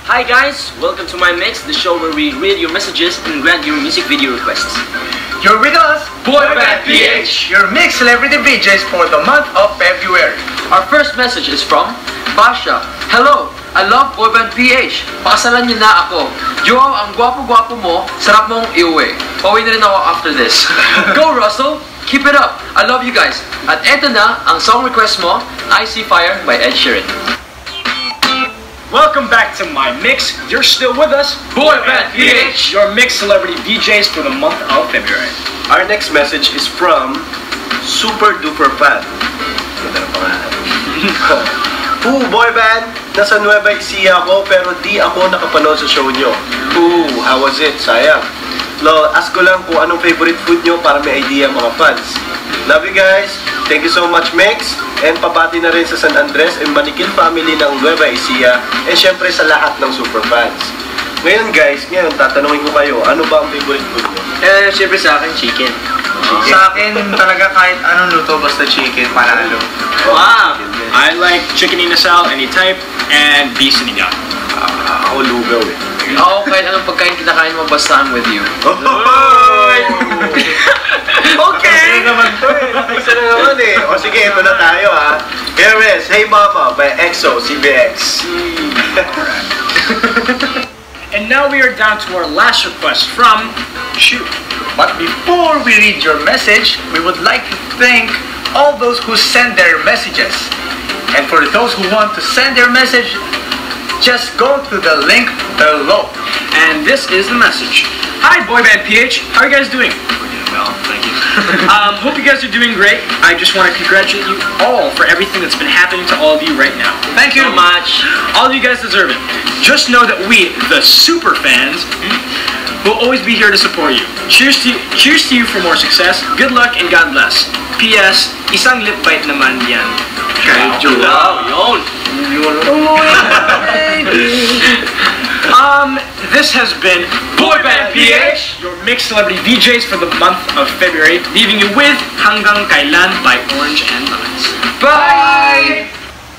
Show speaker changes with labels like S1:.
S1: Hi guys, welcome to my mix, the show where we read your messages and grant your music video requests.
S2: You're with us,
S1: Boyband PH,
S2: your mix celebrity VJs for the month of February.
S1: Our first message is from Pasha. Hello, I love Boyband PH. Pakasalan niyo na ako. Joao, ang gwapo-gwapo mo, sarap mong iuwi. Pauwi na rin ako after this. Go Russell, keep it up. I love you guys. At eto na ang song request mo, I See Fire by Ed Sheeran.
S3: Welcome back to my mix. You're still with us,
S1: Boyband PH,
S3: your mix celebrity DJs for the month of February.
S4: Our next message is from Super Duper Fan. Ganda ng pangalan. Boy band, nasa Nueva Ecija ako pero di ako nakapanood sa show nyo. How was it? Sayang. Ask ko lang kung anong favorite food nyo para may idea mga fans. Love you guys. Thank you so much, Mix. And pabati na rin sa San Andres and Maniquil family ng Nueva Ecija. And syempre sa lahat ng super fans. Ngayon guys, tatanungin ko kayo, ano ba ang favorite food nyo?
S1: Syempre sa akin, chicken.
S2: Sa akin talaga kahit anong luto basta chicken, panalo.
S1: Wow!
S3: I like chicken inasal, any type, and beef sinigang.
S4: Ako lugaw eh.
S1: Ako kahit anong pagkain kinakain mo, basta I'm with you.
S4: Okay! Isa na naman to eh. Isa na naman eh. O sige, ito na tayo ha. Here is Hey Mama by EXO, CBX.
S3: And now we are down to our last request from Shu.
S2: But before we read your message, we would like to thank all those who send their messages. And for those who want to send their message, just go to the link below.
S3: And this is the message. Hi Boyband PH, how are you guys doing?
S4: Well, thank you.
S3: Hope you guys are doing great. I just want to congratulate you all for everything that's been happening to all of you right now.
S1: Thank you so much.
S3: All of you guys deserve it. Just know that we, the super fans, will always be here to support you. Cheers to you for more success. Good luck and God bless. P.S. Isang lip bite naman yan.
S1: Wow, yun.
S3: This has been Boyband PH, your mixed celebrity DJs for the month of February, leaving you with Hanggang Kailan by Orange and Lemons.
S1: Bye!